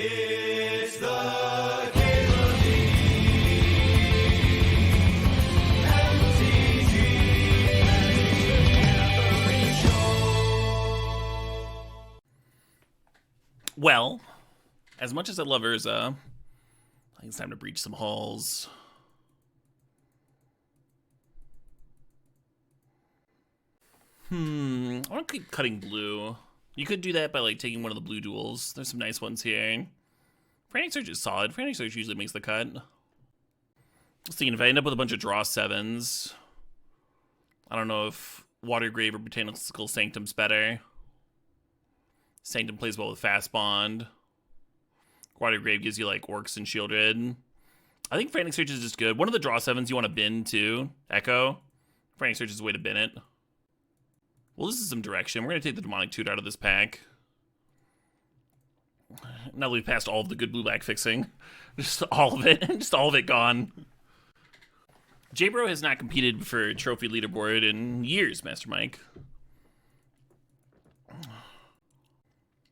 It's the Cable League. MTGO Show. Well, as much as I love Urza, I think it's time to breach some halls. I want to keep cutting blue. You could do that by like taking one of the blue duels. There's some nice ones here. Frantic Search is solid. Frantic Search usually makes the cut. Thinking if I end up with a bunch of draw sevens, I don't know if Watergrave or Botanical Sanctum's better. Sanctum plays well with Fast Bond. Watergrave gives you like Orcs and Shieldred. I think Frantic Search is just good. One of the draw sevens you want to bin too. Echo. Frantic Search is a way to bin it. Well, this is some direction. We're going to take the Demonic Toot out of this pack. Now that we've passed all of the good blue-black fixing. Just all of it. Just all of it gone. J-Bro has not competed for Trophy Leaderboard in years, Master Mike.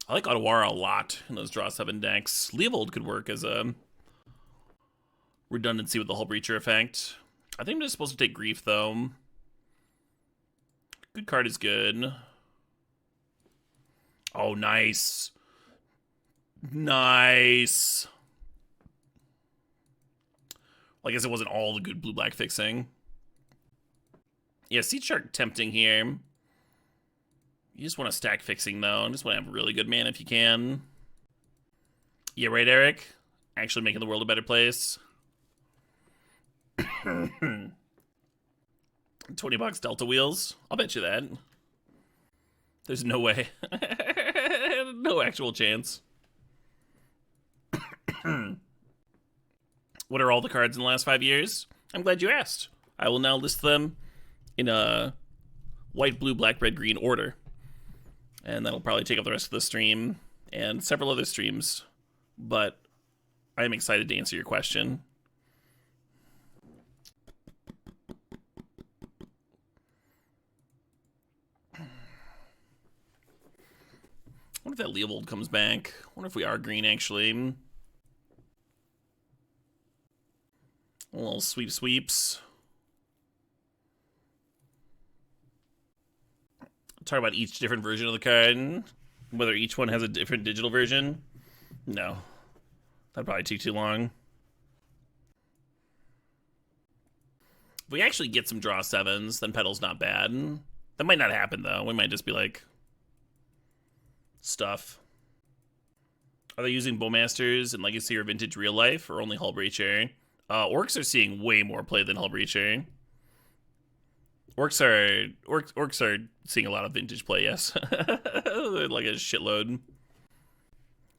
I like Otawara a lot in those draw 7 decks. Leovold could work as a redundancy with the Hull Breacher effect. I think I'm just supposed to take Grief, though. Good card is good. Oh, nice. Nice. Well, I guess it wasn't all the good blue-black fixing. Yeah, Seed Shark tempting here. You just want to stack fixing, though. You just want to have really good mana if you can. Yeah, right, Eric? Actually making the world a better place. $20 Delta Wheels. I'll bet you that. There's no way. No actual chance. What are all the cards in the last 5 years? I'm glad you asked. I will now list them in a white, blue, black, red, green order. And that'll probably take up the rest of the stream and several other streams. But I am excited to answer your question. I wonder if that Leovold comes back. I wonder if we are green, actually. A little sweeps. Talk about each different version of the card. Whether each one has a different digital version. No. That'd probably take too long. If we actually get some draw 7s, then Petal's not bad. That might not happen, though. We might just be like... stuff. Are they using Bowmasters in Legacy or Vintage Real Life, or only Hull Breacher? Orcs are seeing way more play than Hull Breacher. Orcs are seeing a lot of Vintage play, yes. Like a shitload.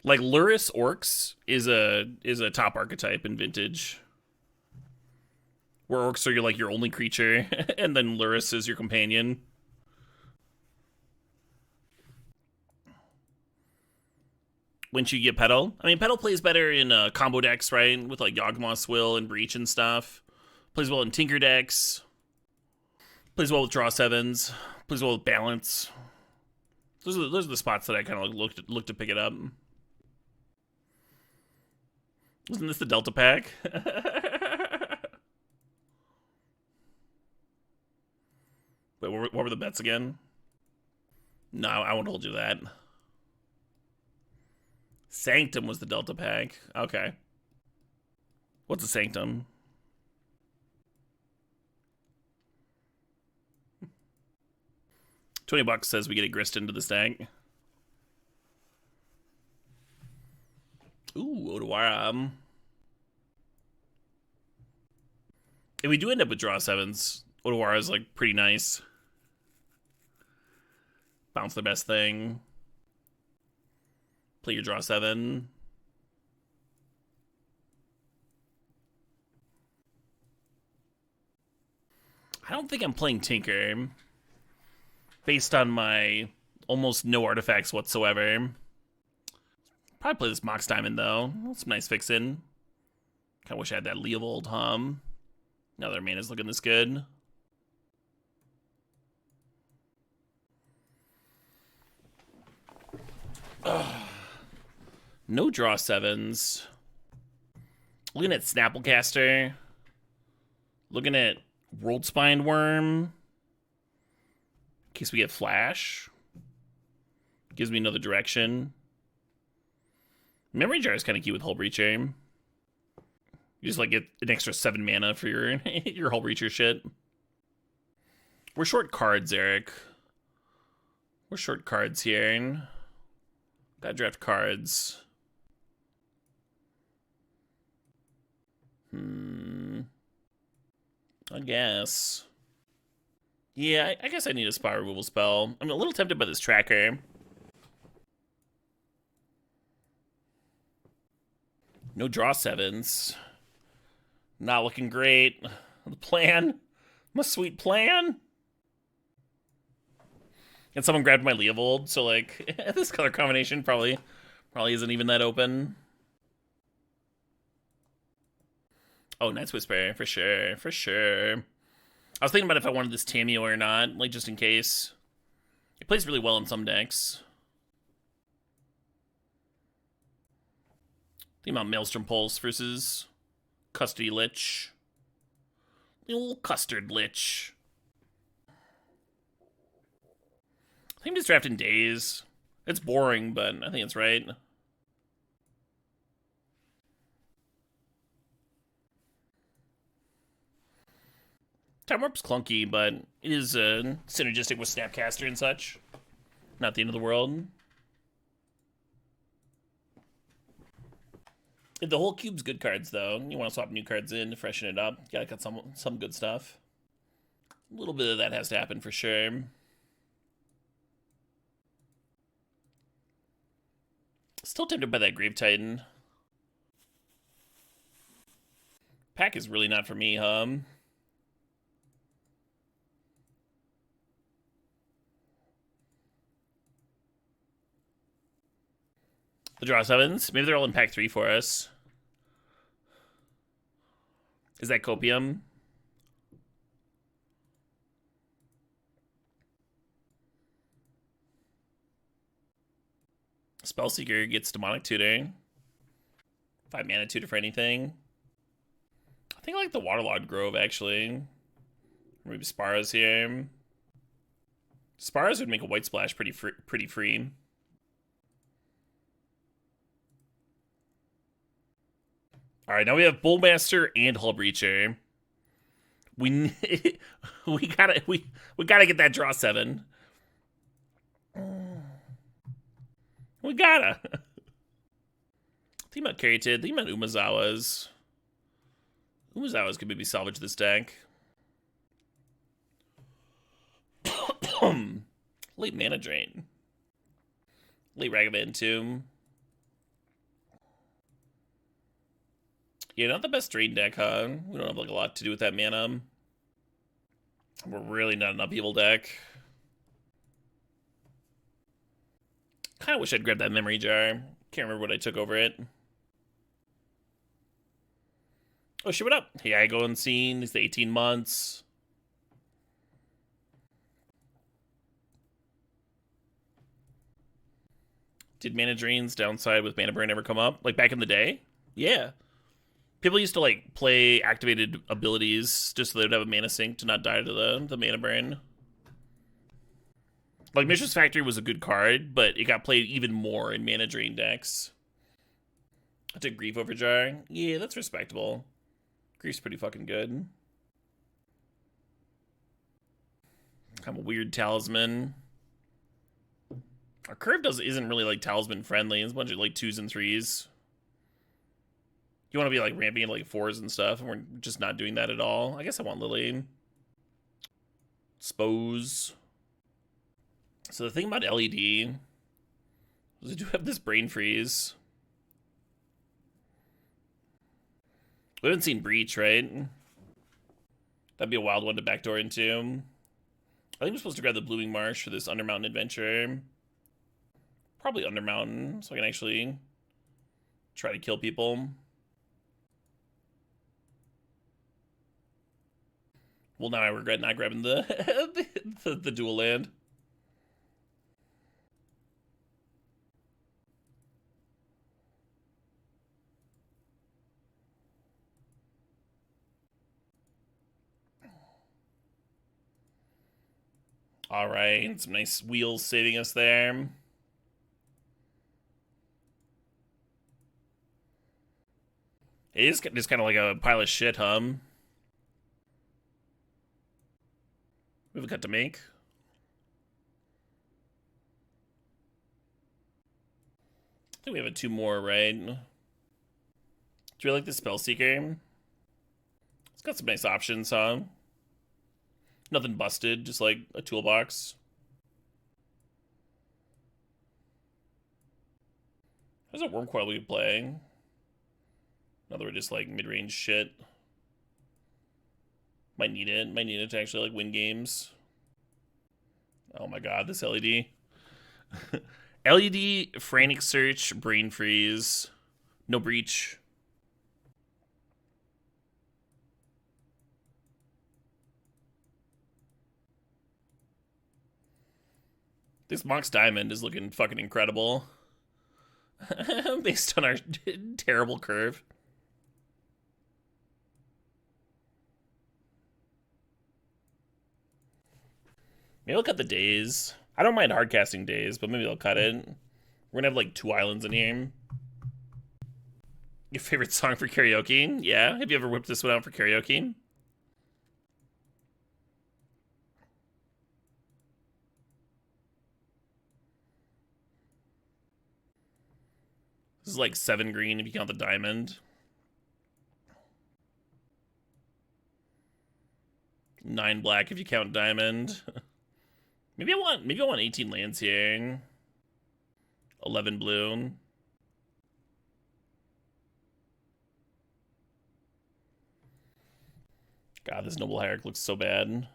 Like Lurrus Orcs is a top archetype in Vintage. Where Orcs are like your only creature, and then Lurrus is your companion. Once you get Petal. I mean, Petal plays better in combo decks, right? With like Yawgmoth's Will and Breach and stuff. Plays well in Tinker decks. Plays well with draw 7s. Plays well with balance. Those are the spots that I kind of look to pick it up. Wasn't this the Delta pack? Wait, what were the bets again? No, I won't hold you to that. Sanctum was the Delta pack. Okay. What's a Sanctum? $20 says we get a grist into the stack. Ooh, Otawara. If we do end up with draw 7s, Otawara is like pretty nice. Bounce the best thing. Play your draw 7. I don't think I'm playing Tinker. Based on my almost no artifacts whatsoever. Probably play this Mox Diamond, though. Some nice fixin'. Kinda wish I had that Leovold hum. Now their mana's looking this good. No draw sevens. Looking at Snapplecaster. Looking at World Spine Worm. In case we get Flash. Gives me another direction. Memory Jar is kind of cute with Hull Breacher. You just like get an extra 7 mana for your your Hull Breacher shit. We're short cards, Eric. We're short cards here. Gotta draft cards. I guess. Yeah, I guess I need a spot removal spell. I'm a little tempted by this tracker. No draw sevens. Not looking great. The plan. My sweet plan. And someone grabbed my Leovold, so like this color combination probably isn't even that open. Oh, Night's Whisper, for sure, for sure. I was thinking about if I wanted this Tameo or not, like just in case. It plays really well in some decks. Think about Maelstrom Pulse versus Custody Lich. The old Custard Lich. I think I'm just drafting Daze. It's boring, but I think it's right. Time Warp's clunky, but it is synergistic with Snapcaster and such. Not the end of the world. The whole cube's good cards, though. You want to swap new cards in to freshen it up. Gotta cut some good stuff. A little bit of that has to happen for sure. Still tempted by that Grave Titan. Pack is really not for me, huh? The draw sevens. Maybe they're all in pack 3 for us. Is that Copium? Spellseeker gets Demonic Tutor. 5 mana tutor for anything. I think I like the Waterlogged Grove, actually. Maybe Sparrows here. Sparrows would make a white splash pretty free. All right, now we have Bullmaster and Hull Breacher. We gotta get that draw 7. We gotta. Think about Caryatid. Think about Umazawas. Umazawas could maybe salvage this deck. Late Mana Drain. Late Ragavan Tomb. Yeah, not the best drain deck, huh? We don't have like a lot to do with that mana. We're really not an upheaval deck. Kind of wish I'd grabbed that memory jar. Can't remember what I took over it. Oh shit, what up? Hey, I go unseen. It's the 18 months. Did mana drains downside with mana burn ever come up? Like back in the day? Yeah. People used to like play activated abilities just so they would have a mana sink to not die to the mana burn. Like Mishra's Factory was a good card, but it got played even more in mana drain decks. I took Grief over Jar. Yeah, that's respectable. Grief's pretty fucking good. Kind of a weird talisman. Our curve isn't really like talisman friendly. It's a bunch of like 2s and 3s. You want to be like ramping into like 4s and stuff, and we're just not doing that at all. I guess I want Lily. Spose. So the thing about LED is I do have this brain freeze. We haven't seen Breach, right? That'd be a wild one to backdoor into. I think I'm supposed to grab the Blooming Marsh for this Undermountain adventure. Probably Undermountain, so I can actually try to kill people. Well, now I regret not grabbing the dual land. All right, some nice wheels saving us there. It is just kind of like a pile of shit, huh? We have a cut to make. I think we have two more, right? Do you like the Spellseeker? It's got some nice options, huh? Nothing busted, just like a toolbox. How's a Worm Coil we playing? Another just like mid-range shit. Might need it. Might need it to actually like win games. Oh my god, this LED. LED, Frantic Search, Brain Freeze, no Breach. This Mox Diamond is looking fucking incredible. Based on our terrible curve. Maybe I'll cut the days. I don't mind hardcasting days, but maybe they'll cut it. We're gonna have like 2 islands in here. Your favorite song for karaoke? Yeah? Have you ever whipped this one out for karaoke? This is like 7 green if you count the diamond. 9 black if you count diamond. maybe I want 18 lands here. 11 blue. God, this Noble Hierarch looks so bad.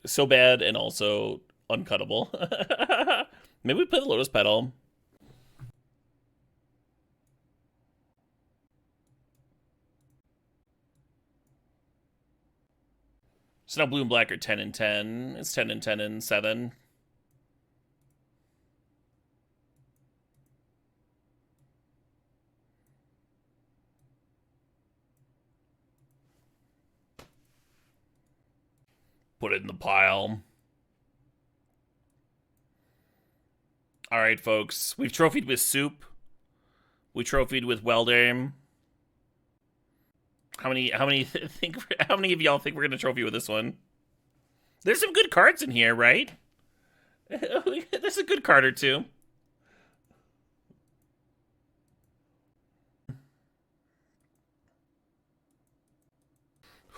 So bad and also uncuttable. Maybe we play the Lotus Petal. So now blue and black are 10 and 10. It's 10 and 10 and 7. Put it in the pile. All right, folks. We've trophied with Soup. We trophied with Welder. How many of y'all think we're gonna trophy with this one? There's some good cards in here, right? There's a good card or two.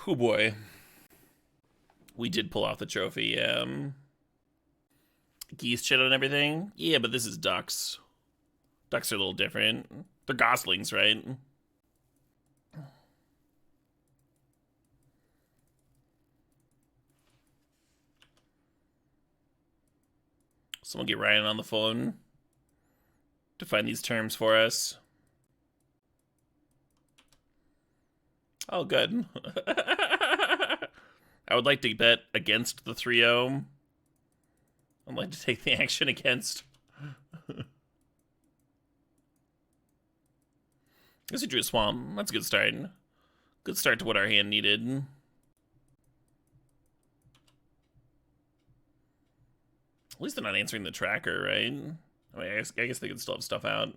Oh boy. We did pull off the trophy, geese shit on everything. Yeah, but this is ducks. Ducks are a little different. They're goslings, right? Someone get Ryan on the phone to find these terms for us. Oh, good. I would like to bet against the 3-0. I'd like to take the action against. Guess we drew a swamp. That's a good start. Good start to what our hand needed. At least they're not answering the tracker, right? I mean, I guess they can still have stuff out.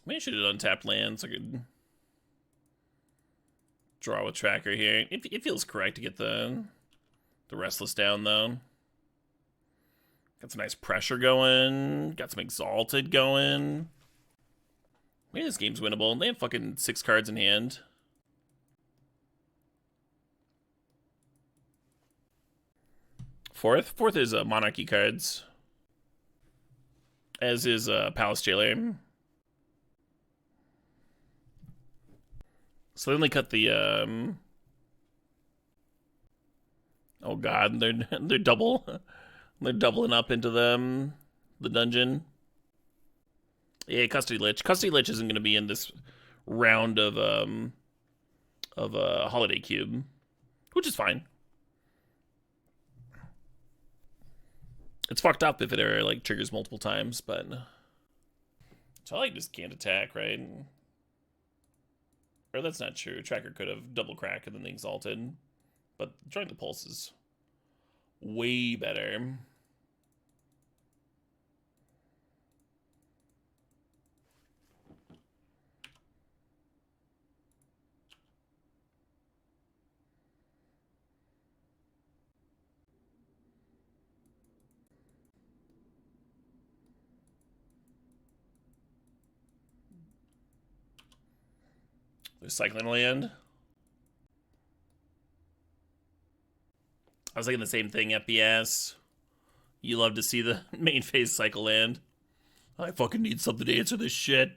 Maybe I should have untapped land so I could draw with tracker here. It feels correct to get the Restless down, though. Got some nice pressure going. Got some Exalted going. Maybe this game's winnable. They have fucking 6 cards in hand. Fourth is Monarchy cards. As is Palace Jailer. So they only cut the oh god, they're they're doubling up into the dungeon. Yeah, Custody Lich. Custody Lich isn't gonna be in this round of Holiday Cube. Which is fine. It's fucked up if it like triggers multiple times, but so I just can't attack, right? Or that's not true. Tracker could have double crack and then the Exalted. But Join the Pulse is way better. There's Cycling Land. I was thinking the same thing, FPS. You love to see the main phase Cycle Land. I fucking need something to answer this shit.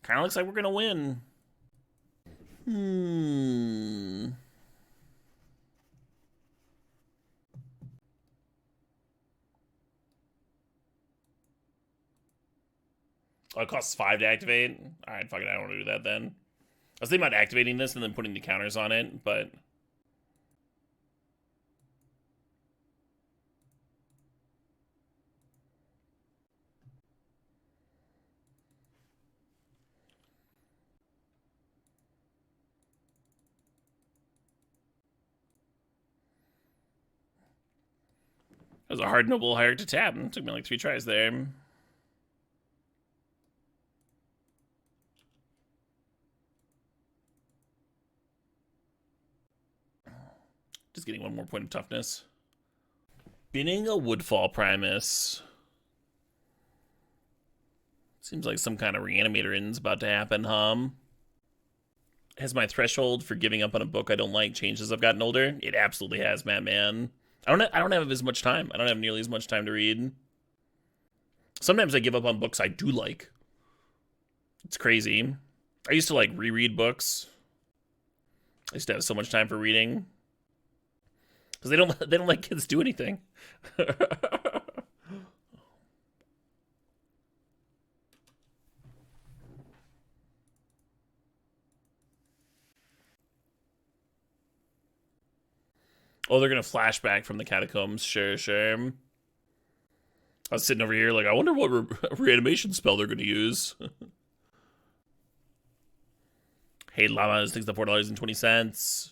Kinda looks like we're gonna win. Oh, it costs 5 to activate? Alright, fuck it, I don't want to do that then. I was thinking about activating this and then putting the counters on it, but... That was a hard Noble Hierarch to tap. It took me like 3 tries there. Just getting 1 more point of toughness. Binning a Woodfall Primus. Seems like some kind of reanimator in's about to happen, Has my threshold for giving up on a book I don't like changed as I've gotten older? It absolutely has, man. I don't have as much time. I don't have nearly as much time to read. Sometimes I give up on books I do like. It's crazy. I used to like reread books. I used to have so much time for reading. Because they don't let kids do anything. Oh, they're gonna flashback from the catacombs. Sure. I was sitting over here like, I wonder what reanimation spell they're gonna use. Hey, Llamas, thanks to $4.20.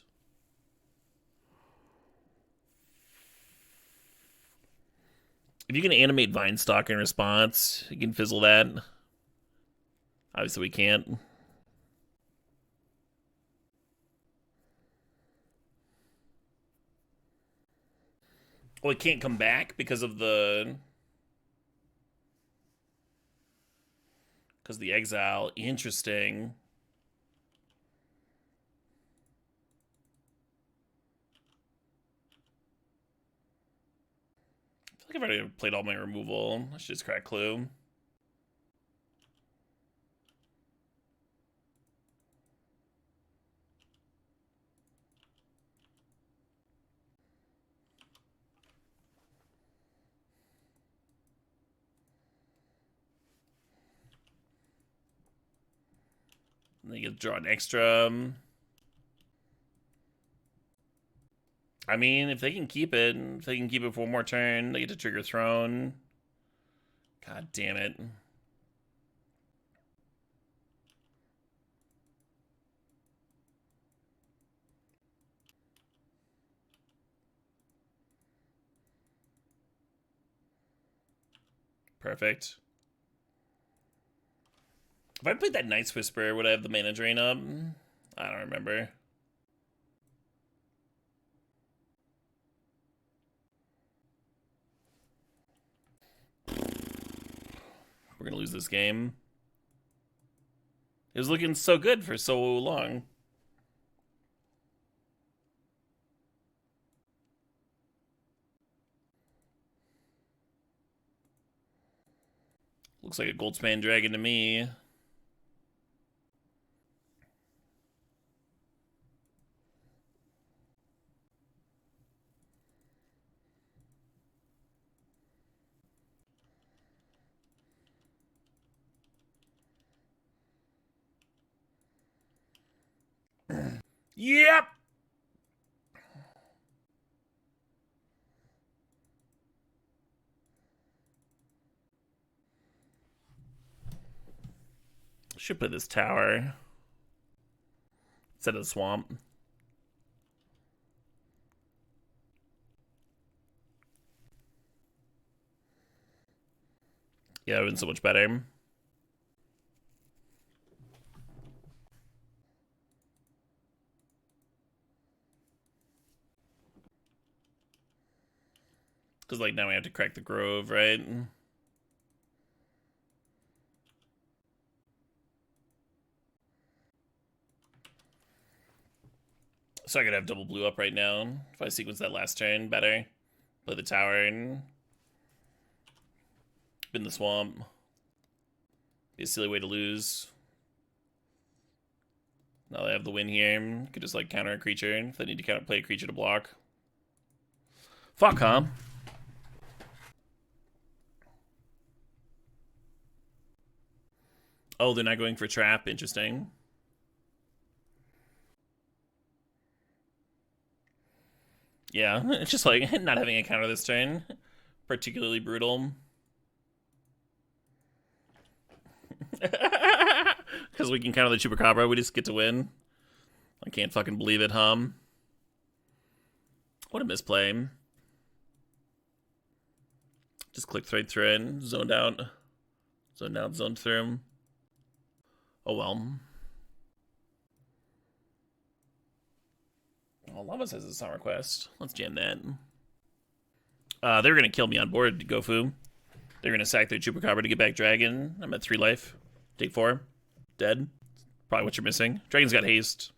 If you can animate Vinestock in response, you can fizzle that. Obviously, we can't. Well, it can't come back because of the exile. Interesting. I feel like I've already played all my removal. I should just crack Clue. And then you get to draw an extra. I mean, if they can keep it for 1 more turn, they get to trigger Throne. God damn it. Perfect. If I played that Night's Whisper, would I have the mana drain up? I don't remember. We're gonna lose this game. It was looking so good for so long. Looks like a Goldspan Dragon to me. Yep. Should play this tower. instead of the swamp. Yeah, it would have been so much better. Because, like, now we have to crack the grove, right? So I could have double blue up right now. If I sequence that last turn better. Play the tower and spin the swamp. Be a silly way to lose. Now they have the win here. Could just, like, counter a creature if they need to play a creature to block. Fuck, huh? Oh, they're not going for trap. Interesting. Yeah, it's just like not having a counter this turn. Particularly brutal. Because we can counter the Chupacabra, we just get to win. I can't fucking believe it, hum. What a misplay. Just clicked right through it, zoned out. Zoned out, zoned through. Oh well. Oh, Llamas has a song request. Let's jam that. They were gonna kill me on board, Gofu. They're gonna sack their Chupacabra to get back Dragon. I'm at 3 life. Take 4. Dead. Probably what you're missing. Dragon's got haste.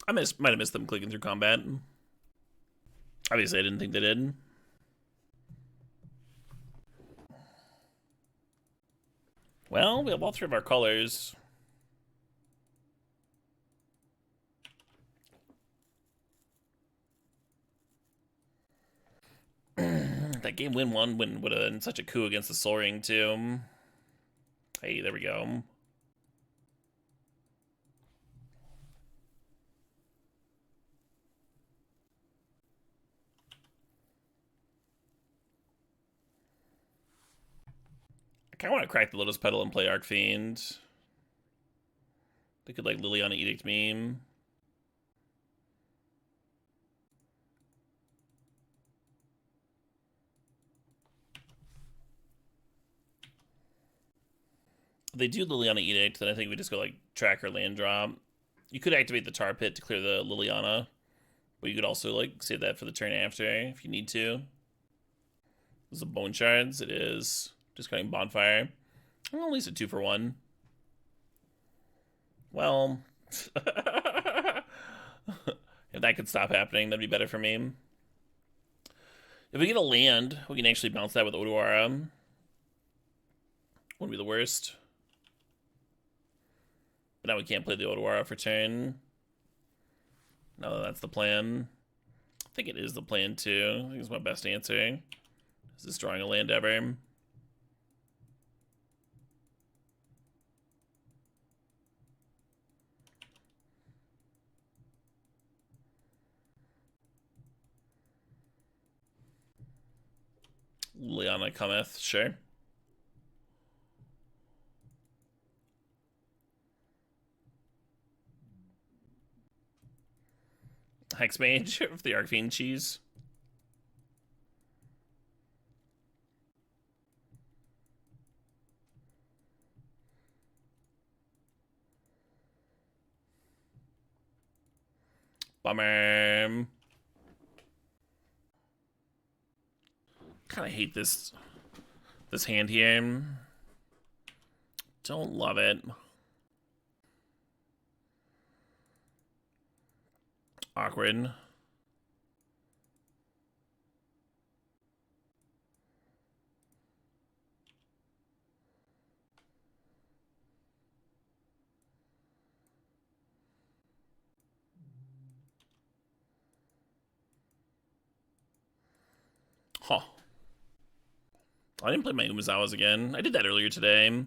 I might have missed them clicking through combat. Obviously, I didn't think they did. Well, we have all 3 of our colors. That game win would have been such a coup against the Sol Ring, too. Hey, there we go. I kind of want to crack the Lotus Petal and play Arc Fiend. They could, like, Liliana Edict meme. If they do Liliana Edict, then I think we just go, like, track or land drop. You could activate the Tar Pit to clear the Liliana, but you could also, like, save that for the turn after if you need to. This is a Bone Shards. It is discarding Bonfire. Well, at least a 2 for 1. Well, if that could stop happening, that'd be better for me. If we get a land, we can actually bounce that with Odoara. Wouldn't be the worst. But now we can't play the Odoara for turn. No, that's the plan. I think it is the plan, too. I think it's my best answer. Is this drawing a land ever? Liana cometh, sure. Hexmage of the Arcfiend cheese. Bummer. Kind of hate this hand here. Don't love it. Awkward. Huh. I didn't play my Umazawas again. I did that earlier today.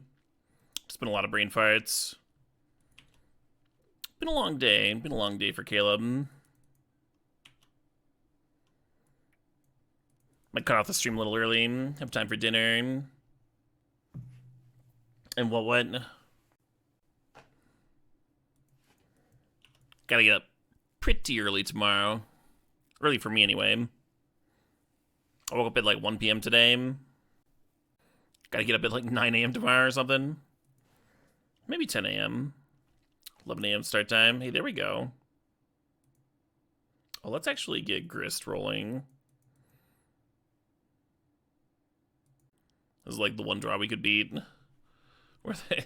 It's been a lot of brain farts. Been a long day. Been a long day for Caleb. Might cut off the stream a little early. Have time for dinner. And what? Gotta get up pretty early tomorrow. Early for me, anyway. I woke up at like 1 p.m. today. Gotta get up at like 9 a.m. tomorrow or something. Maybe 10 a.m. 11 a.m. start time. Hey, there we go. Oh, let's actually get Grist rolling. This is like the one draw we could beat. Where they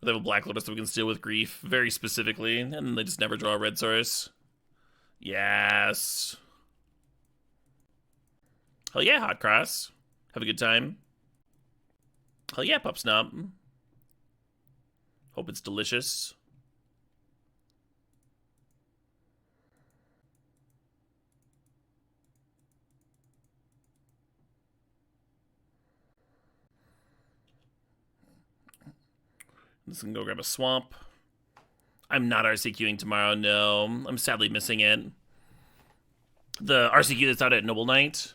have a Black Lotus that we can steal with Grief, very specifically, and they just never draw a red source. Yes. Hell yeah, Hot Cross. Have a good time. Hell yeah, Pup Snap. Hope it's delicious. This can go grab a swamp. I'm not RCQing tomorrow, no. I'm sadly missing it. The RCQ that's out at Noble Knight.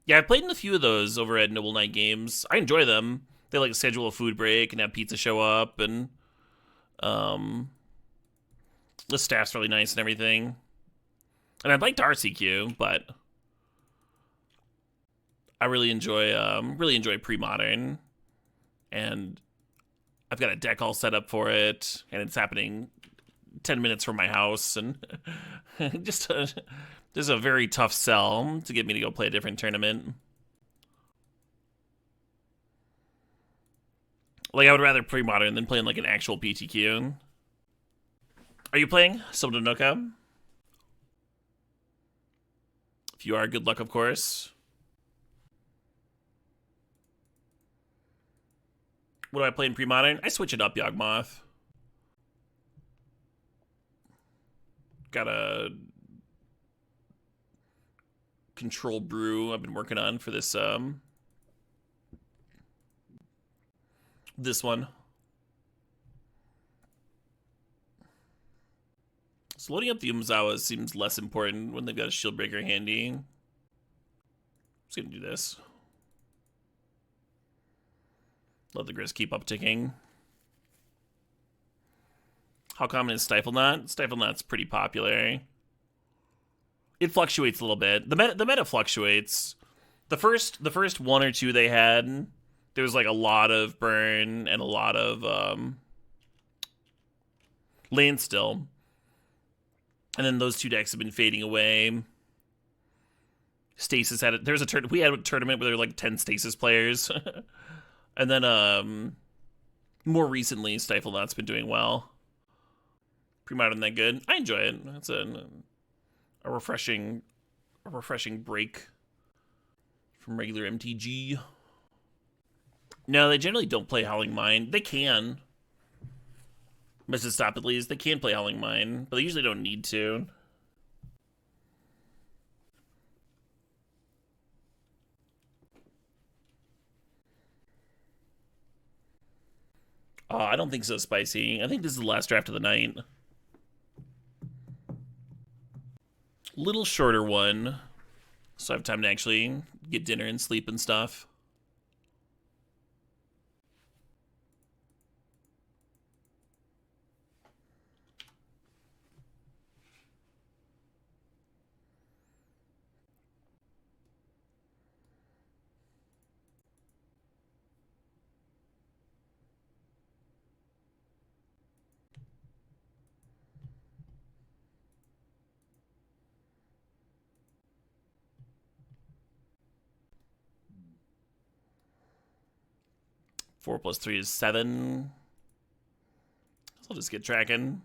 Yeah, I've played in a few of those over at Noble Knight Games. I enjoy them. They like schedule a food break and have pizza show up, and the staff's really nice and everything. And I'd like to RCQ, but I really enjoy pre-modern, and I've got a deck all set up for it, and it's happening 10 minutes from my house, and this is a very tough sell to get me to go play a different tournament. Like, I would rather pre-modern than playing like an actual PTQ. Are you playing Subnautica? If you are, good luck, of course. What do I play in pre-modern? I switch it up, Yawgmoth. Got a control brew I've been working on for this this one. So loading up the Umezawa seems less important when they've got a shield breaker handy. I'm just gonna do this. Let the Grist keep up ticking. How common is Stifle Knot? Stifle Knot's pretty popular. It fluctuates a little bit. The meta fluctuates. The first one or two they had, there was like a lot of burn and a lot of land still. And then those two decks have been fading away. Stasis had it. There was we had a tournament where there were like 10 Stasis players. And then more recently, Stifle Knot's been doing well. Pre-modern that good. I enjoy it. It's a refreshing break from regular MTG. No, they generally don't play Howling Mine. They can. Mrs. Stop at least. They can play Howling Mine, but they usually don't need to. Oh, I don't think so, Spicy. I think this is the last draft of the night. Little shorter one, so I have time to actually get dinner and sleep and stuff. Four plus 3 is 7. So I'll just get tracking.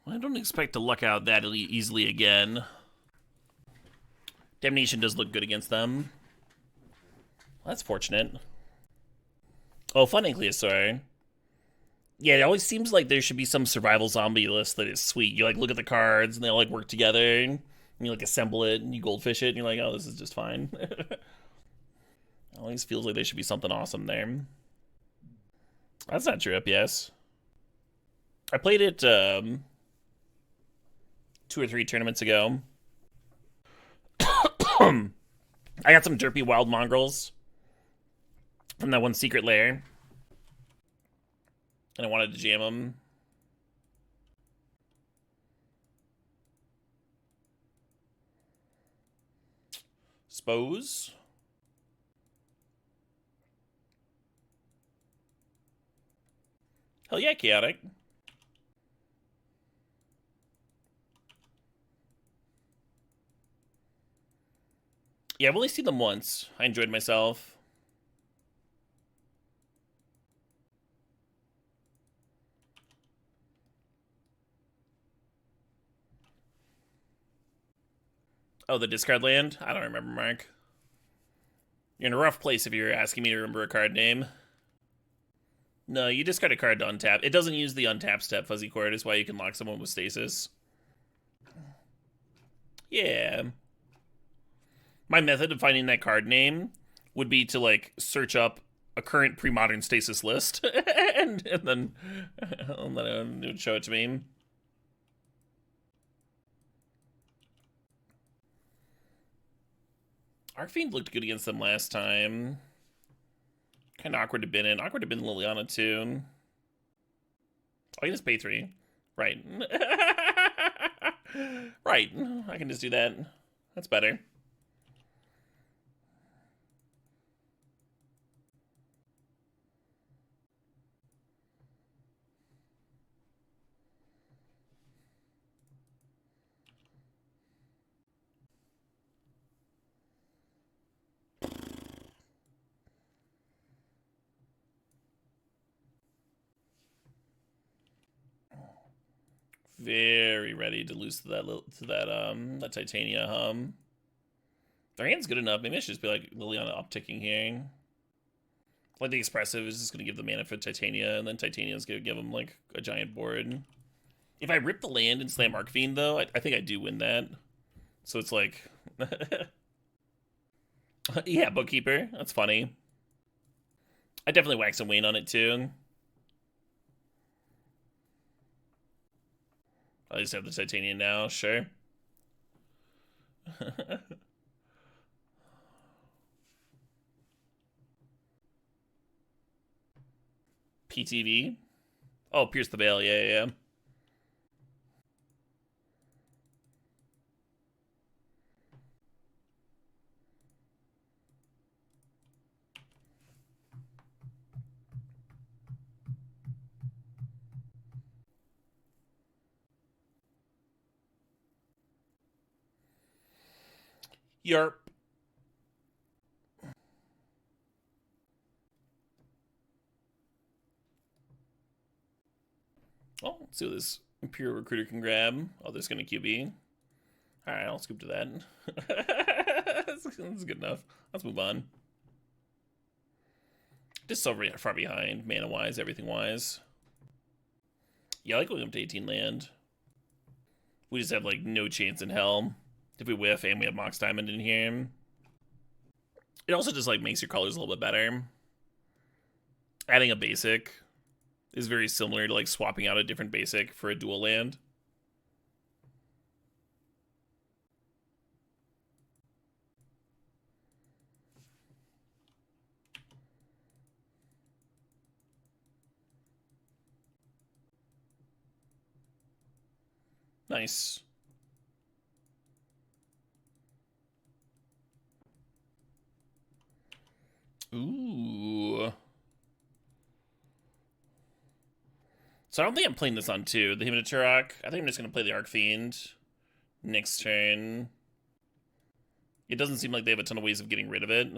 I don't expect to luck out that easily again. Damnation does look good against them. Well, that's fortunate. Oh, Fun Ankylosaur. Yeah, it always seems like there should be some survival zombie list that is sweet. You like look at the cards and they all like work together, and you like assemble it and you goldfish it and you're like, oh, this is just fine. Always feels like there should be something awesome there. That's not true, yes. I played it 2 or 3 tournaments ago. I got some derpy wild mongrels from that one secret lair. And I wanted to jam them. Suppose. Hell yeah, chaotic. Yeah, I've only seen them once. I enjoyed myself. Oh, the discard land? I don't remember, Mark. You're in a rough place if you're asking me to remember a card name. No, you discard a card to untap. It doesn't use the untap step, Fuzzy Cord, is why you can lock someone with stasis. Yeah. My method of finding that card name would be to, like, search up a current pre-modern stasis list, and then it would show it to me. Arcfiend looked good against them last time. Kind of awkward to bin in. Awkward to bin Liliana, too. Oh, you just pay 3. Right. Right. I can just do that. That's better. Very ready to lose to that Titania hum. Their hand's good enough. Maybe I should just be like Liliana upticking here. Like the expressive is just gonna give the mana for Titania, and then Titania's gonna give them like a giant board. If I rip the land and slam Arcfiend, though, I think I do win that. So it's like, yeah, Bookkeeper. That's funny. I definitely wax and wane on it too. I just have the Titanium now, sure. PTV? Oh, Pierce the Veil, yeah. Yarp. Oh, let's see what this Imperial Recruiter can grab. Oh, there's gonna QB. Alright, I'll scoop to that. That's good enough. Let's move on. Just so far behind, mana-wise, everything-wise. Yeah, I like going up to 18 land. We just have, like, no chance in hell. If we whiff and we have Mox Diamond in here. It also just, like, makes your colors a little bit better. Adding a basic is very similar to, like, swapping out a different basic for a dual land. Nice. Ooh. So I don't think I'm playing this on 2, the Hymn to Turok. I think I'm just going to play the Arcfiend next turn. It doesn't seem like they have a ton of ways of getting rid of it.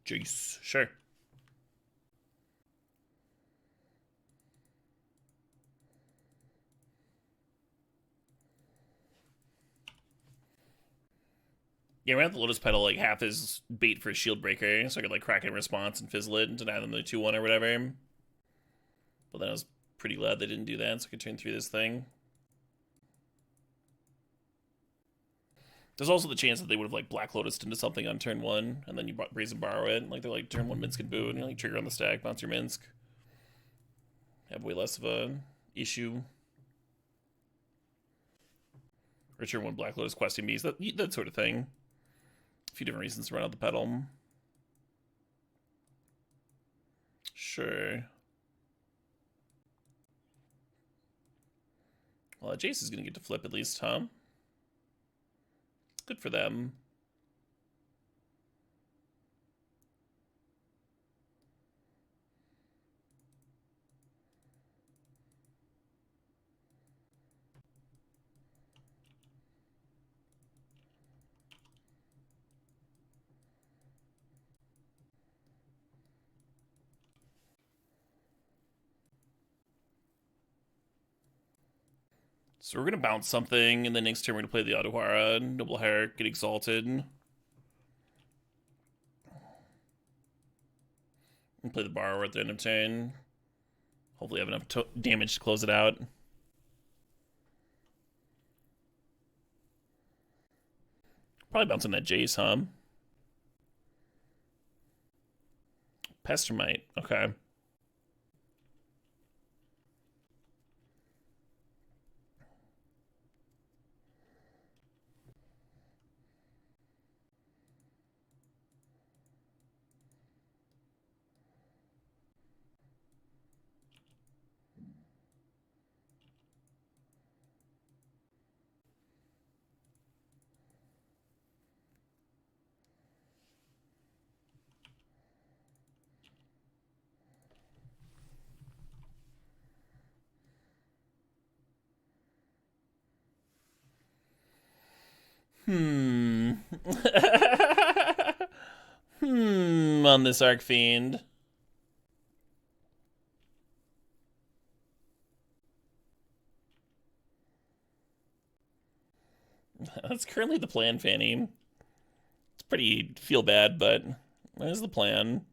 Jeez, sure. Yeah, we have the Lotus Petal, like, half is bait for a Shield Breaker, so I could, like, crack in response and fizzle it and deny them the 2-1 or whatever. But then I was pretty glad they didn't do that, so I could turn through this thing. There's also the chance that they would have like Black Lotus into something on turn 1, and then you raise and borrow it. Like they're like turn 1 Minsk and boot, and you like trigger on the stack, bounce your Minsk. Have way less of a issue. Or turn 1 Black Lotus questing bees, that sort of thing. A few different reasons to run out the pedal. Sure. Well, Jace is gonna get to flip at least, huh? Good for them. So we're gonna bounce something, and then next turn we're gonna play the Aduhara, Noble Herrick, get exalted. And play the Borrower at the end of turn. Hopefully have enough damage to close it out. Probably bouncing that Jace, huh? Pestermite, okay. On this Arcfiend. That's currently the plan, Fanny. It's pretty feel bad, but that is the plan.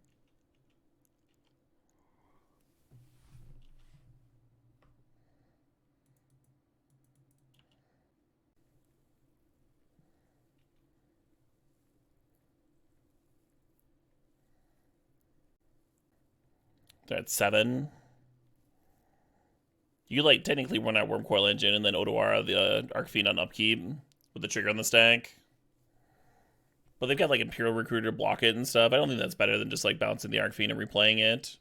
They're at 7. You like technically run out Wormcoil Engine and then Odawara the Arcfiend on upkeep with the trigger on the stack. But they've got like Imperial Recruiter block it and stuff. I don't think that's better than just like bouncing the Arcfiend and replaying it.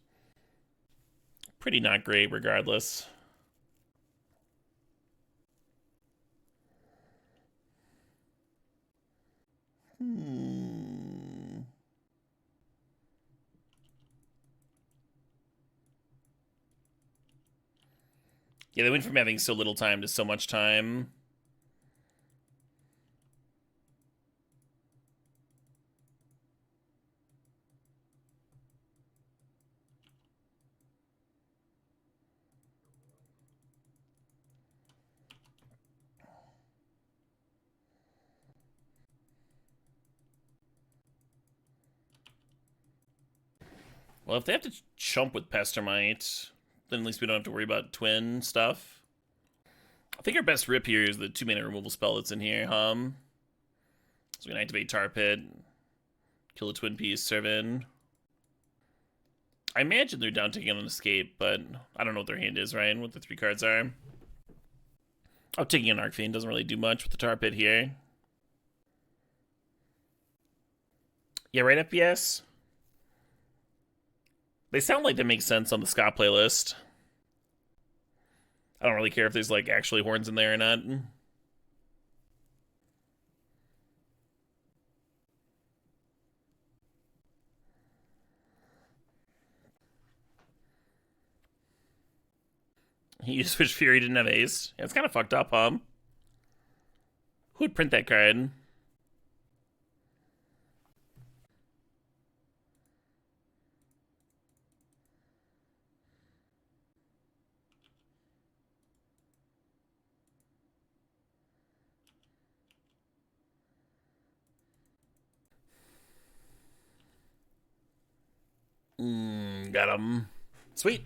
Pretty not great regardless. Yeah, they went from having so little time to so much time. Well, if they have to chump with Pestermite, then at least we don't have to worry about twin stuff. I think our best rip here is the 2-mana removal spell that's in here, So we can activate Tar Pit, kill a twin piece, serve in. I imagine they're down taking on an escape, but I don't know what their hand is, Ryan, what the 3 cards are. Oh, taking an Arcfiend doesn't really do much with the Tar Pit here. Yeah, right, FPS? They sound like they make sense on the Scott playlist. I don't really care if there's like actually horns in there or not. You switch Fury, didn't have Ace. Yeah, it's kind of fucked up, huh? Who would print that card? Got him. Sweet.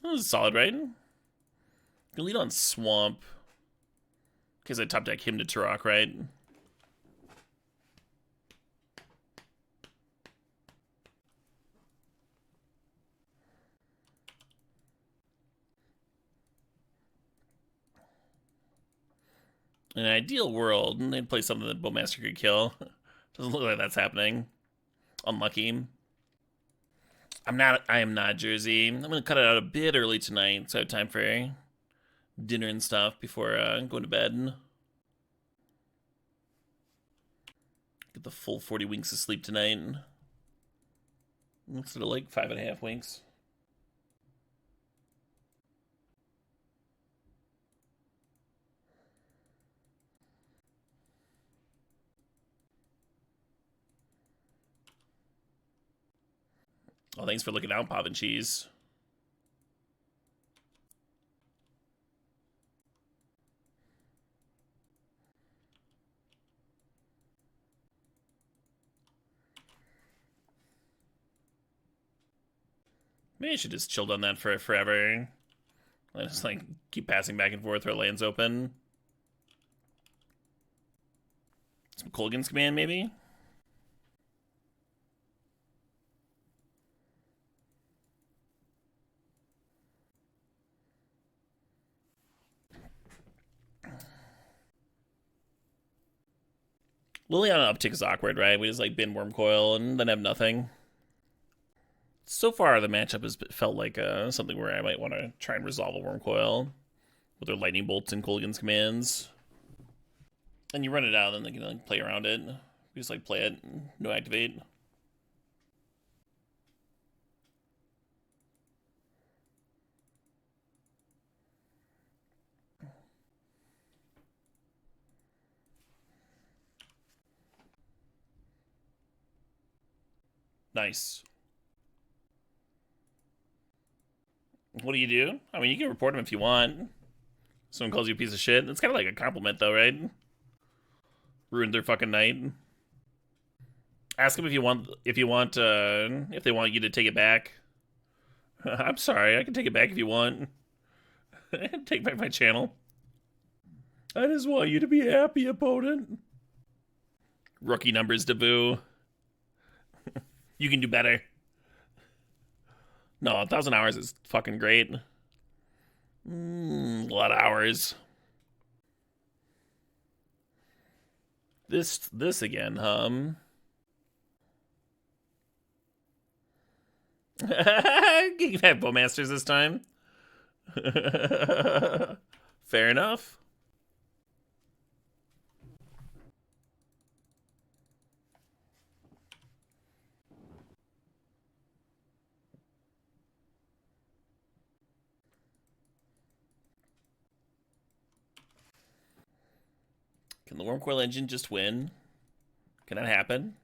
That was solid, right? Can lead on Swamp. Because I top deck him to Turok, right? In an ideal world, they'd play something that Bowmaster could kill. Doesn't look like that's happening. Unlucky. I am not Jersey. I'm gonna cut it out a bit early tonight, so I have time for dinner and stuff before going to bed. Get the full 40 winks of sleep tonight. Instead of like 5.5 winks. Oh, thanks for looking out, Pop and Cheese. Maybe I should just chill on that for forever. I just like keep passing back and forth, our lands open. Some Colgan's Command, maybe? Liliana uptick is awkward, right? We just like bin Wormcoil and then have nothing. So far, the matchup has felt like something where I might want to try and resolve a Wormcoil with their Lightning Bolts and Colgan's Commands. And you run it out, and then they can like play around it. We just like play it, no activate. Nice. What do you do? I mean, you can report him if you want. Someone calls you a piece of shit. It's kind of like a compliment, though, right? Ruined their fucking night. Ask them if they want you to take it back. I'm sorry, I can take it back if you want. Take back my channel. I just want you to be happy, opponent. Rookie numbers, Dabu. You can do better. No, 1,000 hours is fucking great. A lot of hours. This again, You can have Bowmasters this time. Fair enough. Can the Wormcoil engine just win? Can that happen?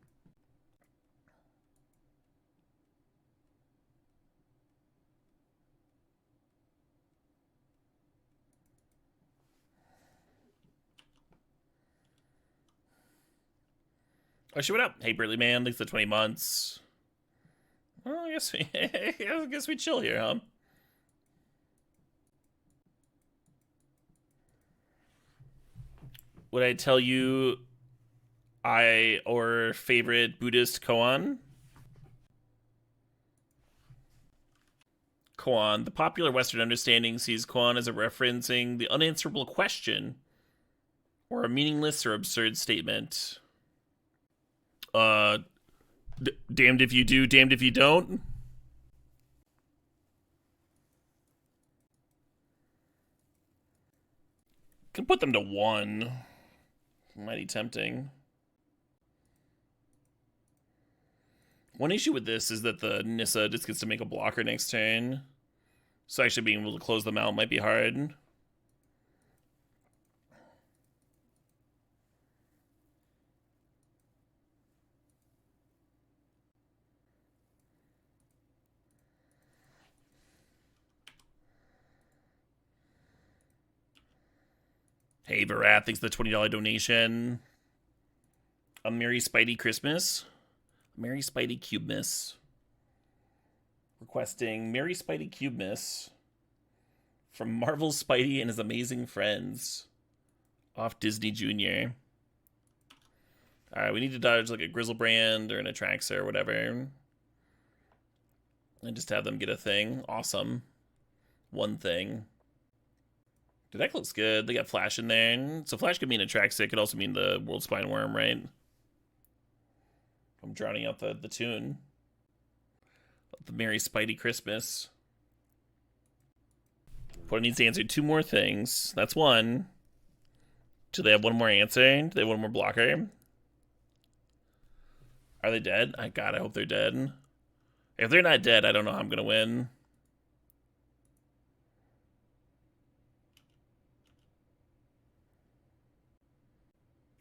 Oh, she went up. Hey, Burly Man, thanks for the 20 months. Well, I guess we chill here, huh? Would I tell you our favorite Buddhist koan? Koan. The popular Western understanding sees koan as a referencing the unanswerable question or a meaningless or absurd statement. Damned if you do, damned if you don't. Can put them to 1. Mighty tempting. One issue with this is that the Nissa just gets to make a blocker next turn. So actually being able to close them out might be hard. Hey, Barath, thanks for the $20 donation. A Merry Spidey Christmas. Merry Spidey Cubemas. Requesting Merry Spidey Cubemas From Marvel's Spidey and His Amazing Friends. Off Disney Junior. Alright, we need to dodge like a Grizzlebrand or an Atraxa or whatever. And just have them get a thing. Awesome. One thing. The deck looks good. They got Flash in there. So Flash could mean Atraxa. It could also mean the World Spine Worm, right? I'm drowning out the tune. The Merry Spidey Christmas. Opponent needs to answer 2 more things. That's 1. Do they have 1 more answer? Do they have 1 more blocker? Are they dead? God, I hope they're dead. If they're not dead, I don't know how I'm going to win.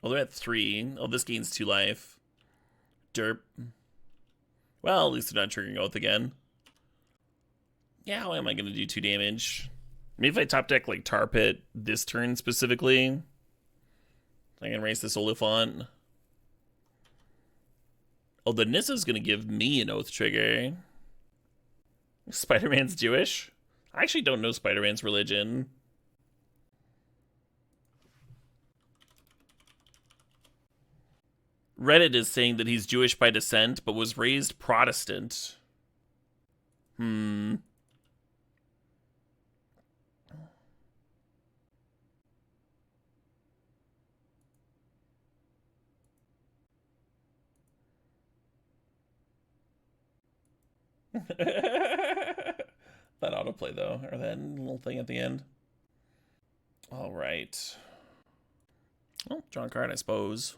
Oh, they're at 3. Oh, this gains 2 life. Derp. Well, at least they're not triggering Oath again. Yeah, how am I going to do 2 damage? Maybe if I top deck, like, Tar Pit this turn specifically, I can race this Oliphant. Oh, the Nissa's going to give me an Oath trigger. Spider-Man's Jewish? I actually don't know Spider-Man's religion. Reddit is saying that he's Jewish by descent, but was raised Protestant. That autoplay, though, or that little thing at the end. All right. Well, draw a card, I suppose.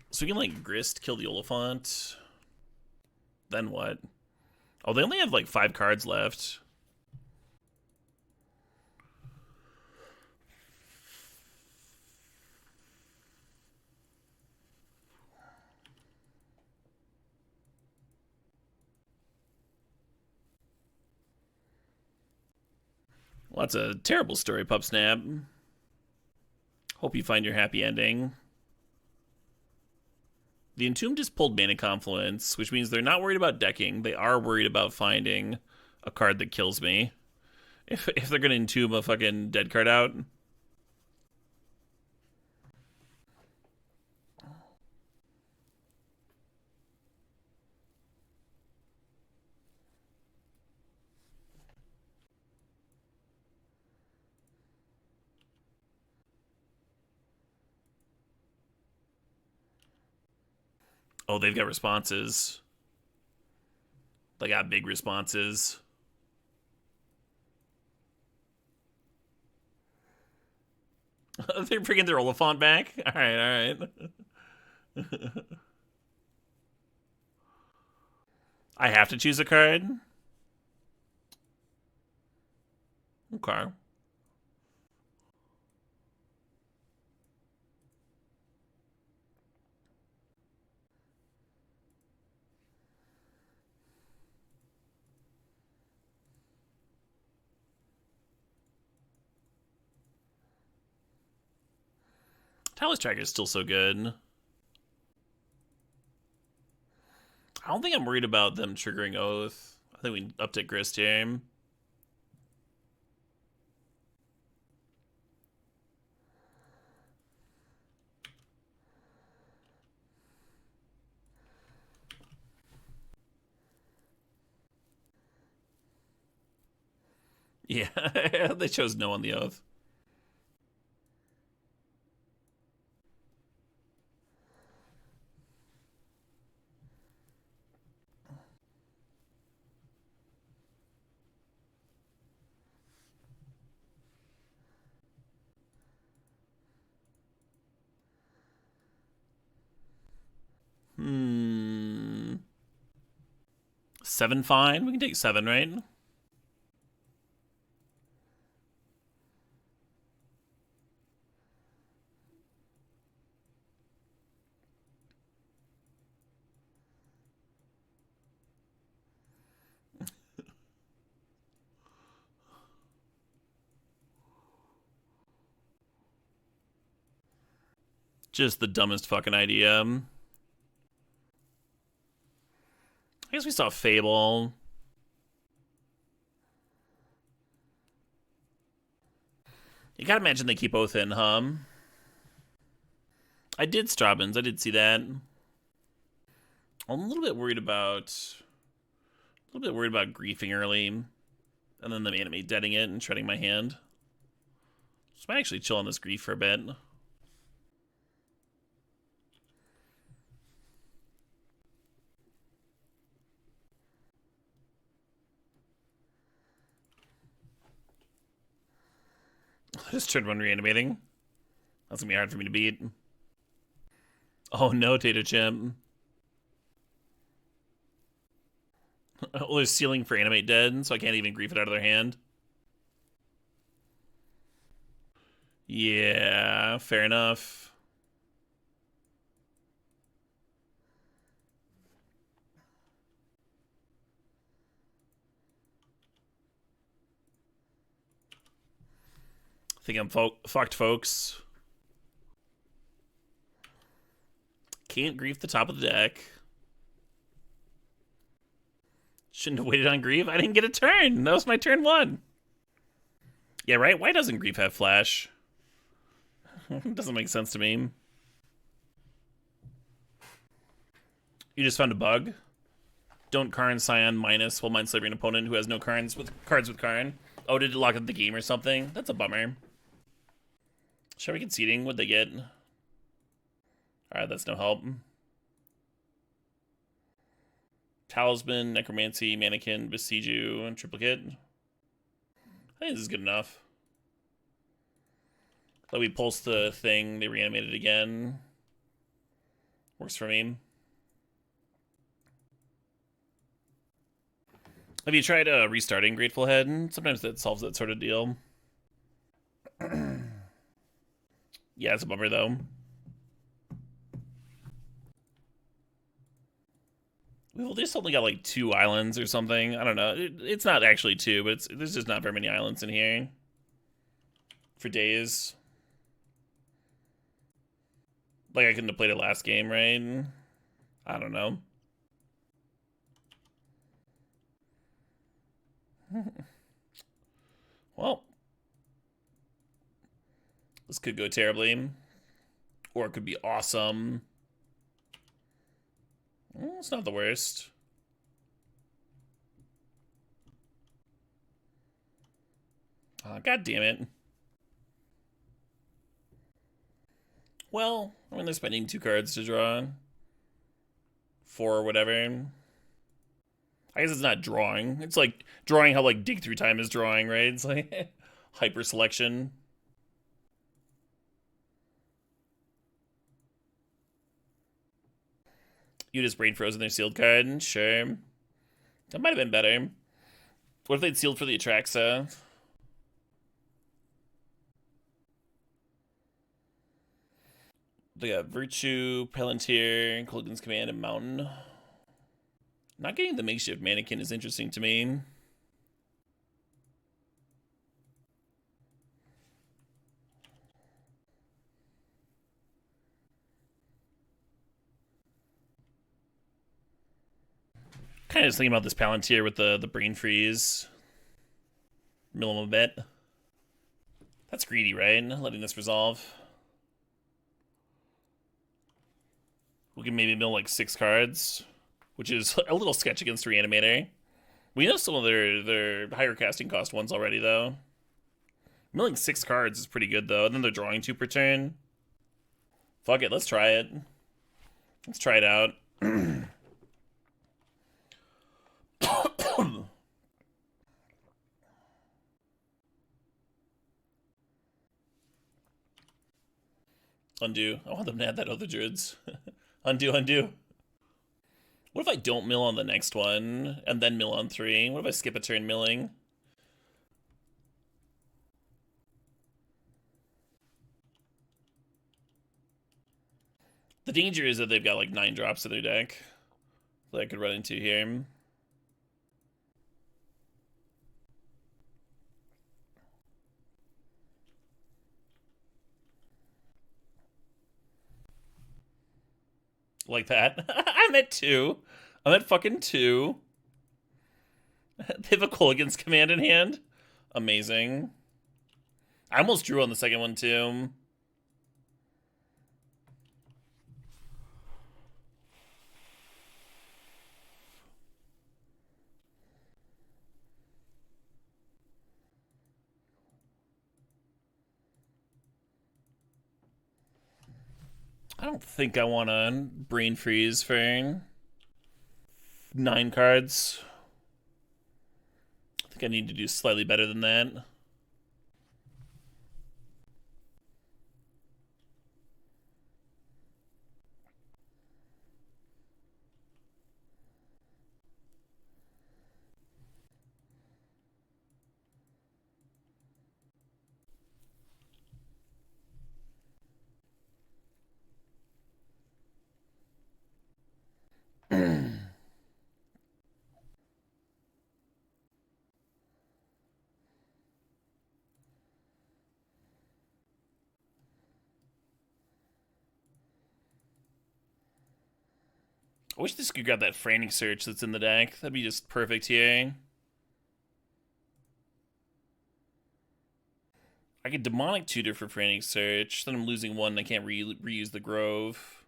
So we can, like, Grist, kill the Oliphant. Then what? Oh, they only have, like, 5 cards left. Well, that's a terrible story, Pup Snap. Hope you find your happy ending. The Entombed just pulled Mana Confluence, which means they're not worried about decking. They are worried about finding a card that kills me. If they're going to Entomb a fucking dead card out. Oh, they've got responses. They got big responses. They're bringing their Oliphant back? Alright, alright. I have to choose a card? Okay. Talus Tracker is still so good. I don't think I'm worried about them triggering Oath. I think we uptick Grist here. Yeah, they chose no on the Oath. Hmm. 7 fine? We can take 7, right? Just the dumbest fucking idea. I guess we saw Fable. You gotta imagine they keep both in, huh? I did Straubens. I did see that. I'm a little bit worried about griefing early, and then the animate deading it and shredding my hand. So I might actually chill on this grief for a bit. Just turn one reanimating. That's gonna be hard for me to beat. Oh no, Tato Chimp. Oh, there's ceiling for animate dead, so I can't even grief it out of their hand. Yeah, fair enough. I think I'm fucked, folks. Can't grief the top of the deck. Shouldn't have waited on grief. I didn't get a turn. That was my turn 1. Yeah, right? Why doesn't grief have flash? Doesn't make sense to me. You just found a bug? Don't Karn Scion minus while mind slaving an opponent who has no cards with Karn. Oh, did it lock up the game or something? That's a bummer. Shall we conceding? What'd they get? Alright, that's no help. Talisman, Necromancy, Mannequin, Besiege You, and Triplicate. I think this is good enough. Let me pulse the thing, they reanimate it again. Works for me. Have you tried restarting Grateful Head? Sometimes that solves that sort of deal. Yeah, it's a bummer though. Well, there's only got like 2 islands or something. I don't know. It's not actually 2, but there's just not very many islands in here. For days. Like I couldn't have played it last game, right? I don't know. Well. This could go terribly. Or it could be awesome. Well, it's not the worst. Oh, God damn it. Well, I mean, they're spending 2 cards to draw. 4 or whatever. I guess it's not drawing. It's like drawing how like dig through time is drawing, right? It's like hyper selection. You just brain frozen their sealed card? Sure. That might have been better. What if they'd sealed for the Atraxa? They got Virtue, Palantir, Kolaghan's Command, and Mountain. Not getting the makeshift mannequin is interesting to me. Kind of just thinking about this Palantir with the brain freeze. Mill him a bit. That's greedy, right? Letting this resolve. We can maybe mill like 6 cards, which is a little sketch against Reanimator. We know some of their higher casting cost ones already, though. Milling 6 cards is pretty good, though. And then they're drawing 2 per turn. Fuck it, let's try it. Let's try it out. Undo. I want them to add that other druids. Undo, undo. What if I don't mill on the next one, and then mill on 3? What if I skip a turn milling? The danger is that they've got like 9 drops in their deck that I could run into here. like that. I'm at 2. I'm at fucking 2. They have a Kolaghan's command in hand. Amazing. I almost drew on the second one, too. I don't think I want to brain freeze for 9 cards. I think I need to do slightly better than that. I wish this could grab that Frantic Search that's in the deck. That'd be just perfect here. I could Demonic Tutor for Frantic Search. Then I'm losing 1 and I can't reuse the Grove.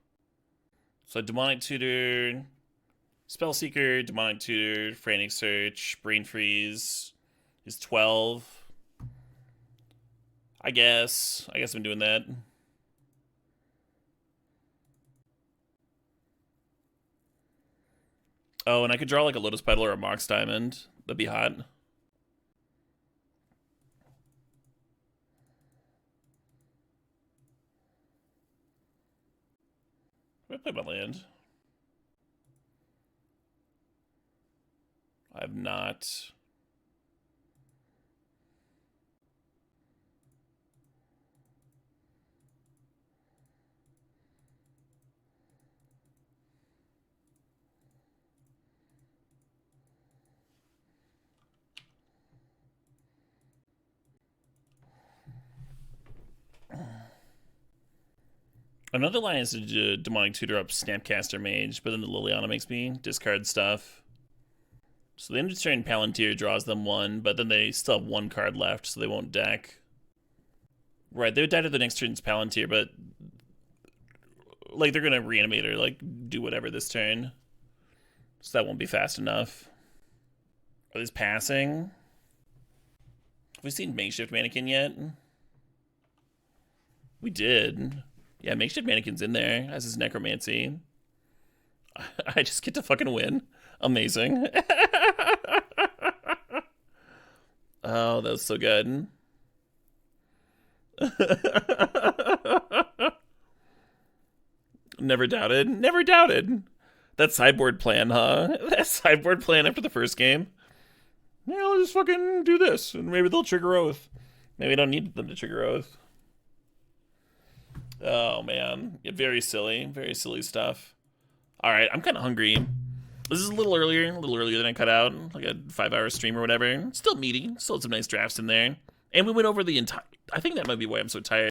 So Demonic Tutor, Spellseeker, Demonic Tutor, Frantic Search, Brain Freeze is 12. I guess I'm doing that. Oh, and I could draw like a Lotus Petal or a Mox Diamond. That'd be hot. I play my land. I have not. Another line is to Demonic Tutor up Snapcaster Mage, but then the Liliana makes me discard stuff. So the end of turn Palantir draws them 1, but then they still have 1 card left, so they won't deck. Right, they would die to the next turn's Palantir, but like they're gonna reanimate or like do whatever this turn. So that won't be fast enough. Are these passing? Have we seen Makeshift Mannequin yet? We did. Yeah, Makeshift Mannequin's in there as his Necromancy. I just get to fucking win. Amazing. Oh, that was so good. Never doubted. Never doubted. That sideboard plan, huh? That sideboard plan after the first game. Yeah, I'll just fucking do this, and maybe they'll trigger Oath. Maybe I don't need them to trigger Oath. Oh, man. Yeah, very silly stuff. All right, I'm kind of hungry. This is a little earlier than I cut out, like a 5-hour stream or whatever. Still meaty, still had some nice drafts in there. And we went over the entire, I think that might be why I'm so tired.